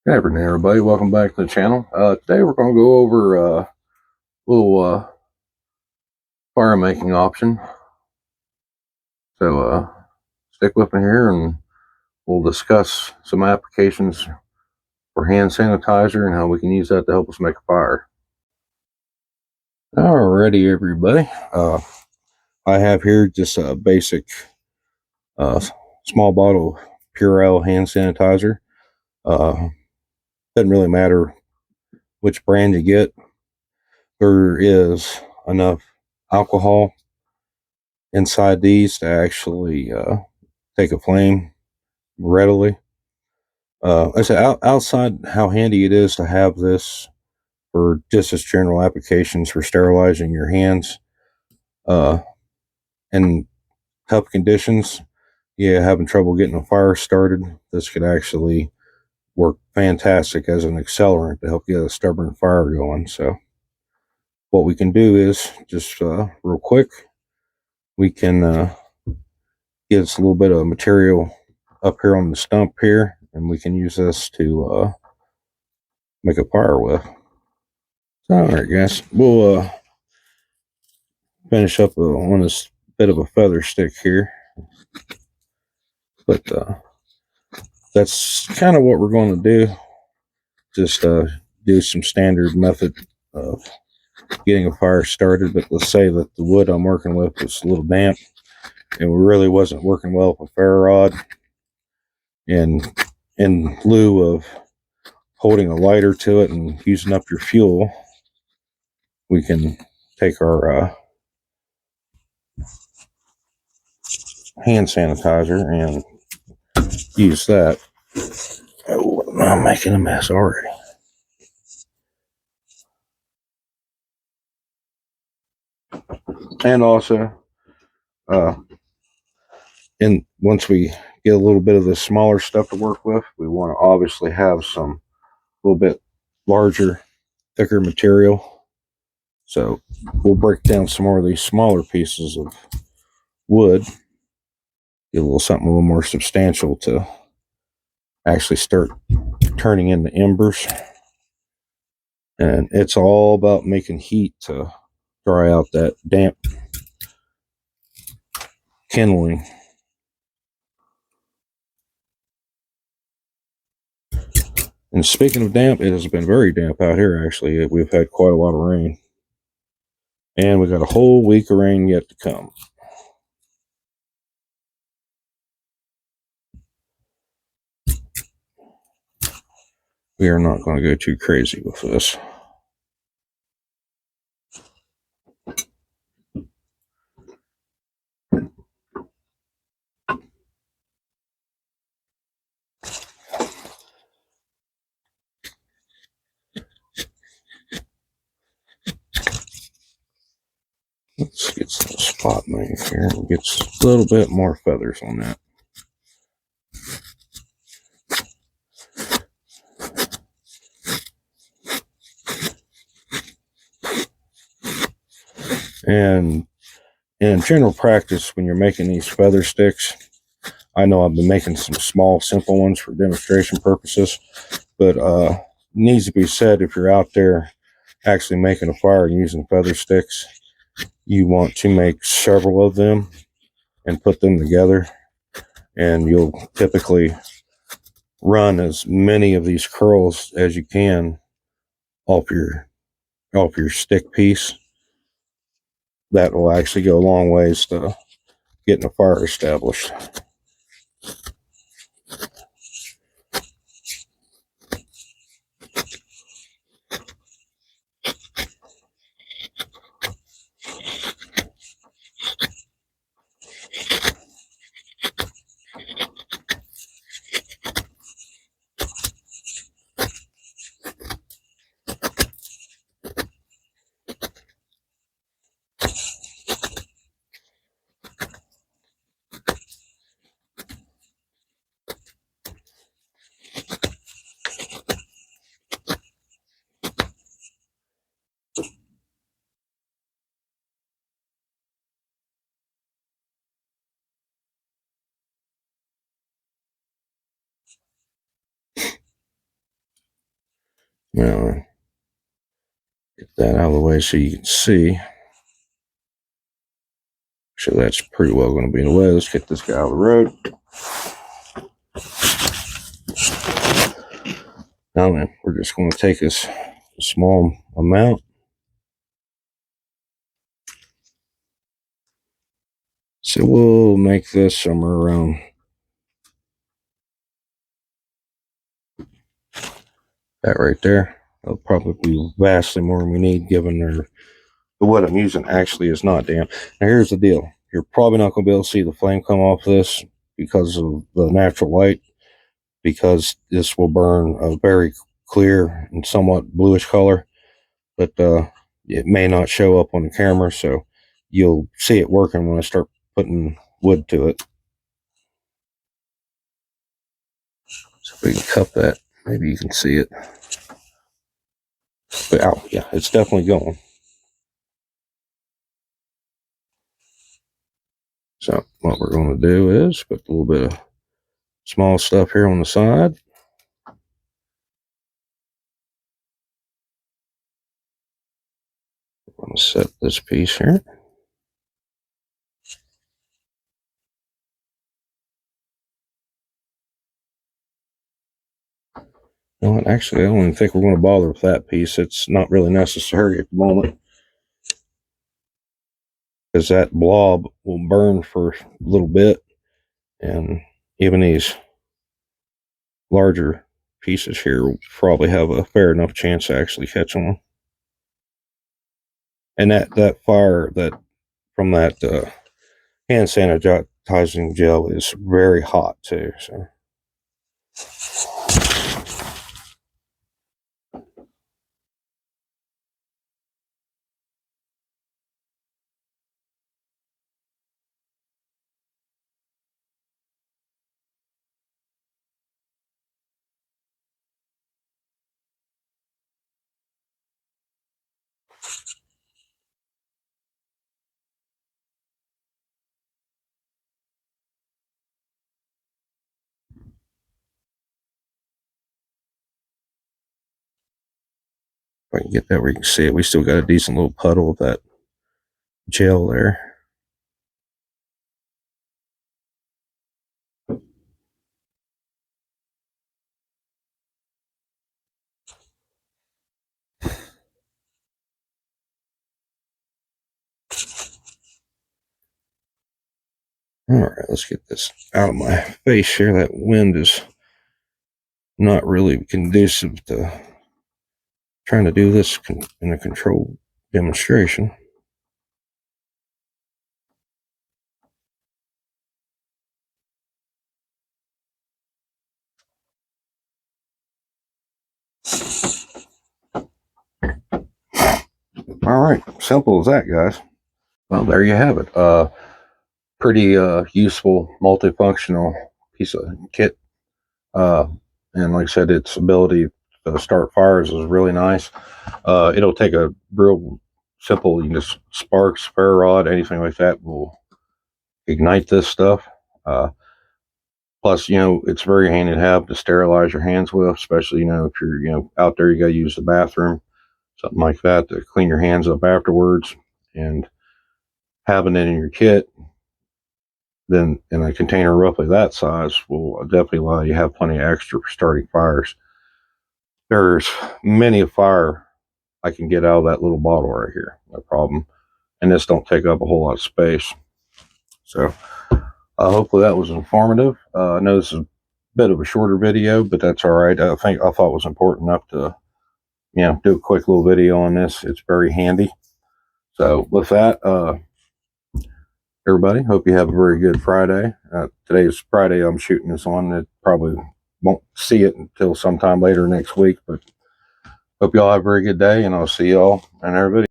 Good afternoon, everybody. Welcome back to the channel. Today we're going to go over a little fire making option. So stick with me here and we'll discuss some applications for hand sanitizer and how we can use that to help us make a fire. Alrighty, everybody. I have here just a basic small bottle of Purell hand sanitizer. Doesn't really matter which brand you get. There is enough alcohol inside these to actually take a flame readily. I say outside how handy it is to have this for just as general applications for sterilizing your hands uh, in tough conditions. Yeah, having trouble getting a fire started, this could actually work fantastic as an accelerant to help get a stubborn fire going. So what we can do is just real quick, we can get us a little bit of material up here on the stump here, and we can use this to make a fire with. So, all right, guys, we'll finish up on this bit of a feather stick here, but that's kind of what we're going to do. Just do some standard method of getting a fire started. But let's say that the wood I'm working with was a little damp, and we really wasn't working well with a ferro rod. And in lieu of holding a lighter to it and using up your fuel, we can take our hand sanitizer and use that. Oh, I'm making a mess already. And also, and once we get a little bit of the smaller stuff to work with, we want to obviously have some little bit larger, thicker material. So we'll break down some more of these smaller pieces of wood, get a little something a little more substantial to actually start turning into embers. And it's all about making heat to dry out that damp kindling. And speaking of damp, it has been very damp out here, actually. We've had quite a lot of rain. And we got a whole week of rain yet to come. We are not going to go too crazy with this. Let's get some spot knife here and get a little bit more feathers on that. And in general practice, when you're making these feather sticks, I know I've been making some small, simple ones for demonstration purposes, but needs to be said, if you're out there actually making a fire and using feather sticks, you want to make several of them and put them together, and you'll typically run as many of these curls as you can off your stick piece. That will actually go a long ways to getting a fire established. Now, get that out of the way so you can see. So that's pretty well going to be in the way. Let's get this guy out of the road. Now then, we're just going to take this small amount. So we'll make this somewhere around that right there. That'll probably be vastly more than we need, given the wood I'm using actually is not damp. Now here's the deal. You're probably not going to be able to see the flame come off this because of the natural light, because this will burn a very clear and somewhat bluish color, but it may not show up on the camera, so you'll see it working when I start putting wood to it. So if we can cup that, maybe you can see it. But ow, yeah, it's definitely going. So what we're going to do is put a little bit of small stuff here on the side. I'm going to set this piece here. You know what, actually, I don't even think we're going to bother with that piece. It's not really necessary at the moment, because that blob will burn for a little bit, and even these larger pieces here will probably have a fair enough chance to actually catch on. And that fire that from that hand sanitizing gel is very hot too. So if I can get that where you can see it, we still got a decent little puddle of that gel there. All right, let's get this out of my face here. That wind is not really conducive to trying to do this in a controlled demonstration. All right, simple as that, guys. Well, there you have it. Pretty useful, multifunctional piece of kit. And like I said, its ability to start fires is really nice. It'll take a real simple, you can just sparks, ferro rod, anything like that will ignite this stuff. Plus, it's very handy to have to sterilize your hands with, especially, if you're, out there, you got to use the bathroom, something like that, to clean your hands up afterwards. And having it in your kit, then in a container roughly that size, will definitely allow you to have plenty of extra for starting fires. There's many a fire I can get out of that little bottle right here, no problem. And this don't take up a whole lot of space. So hopefully that was informative. I know this is a bit of a shorter video, but that's all right. I thought it was important enough to, do a quick little video on this. It's very handy. So with that, everybody, hope you have a very good Friday. Today's Friday I'm shooting this on. It probably won't see it until sometime later next week, but hope y'all have a very good day, and I'll see y'all in our video.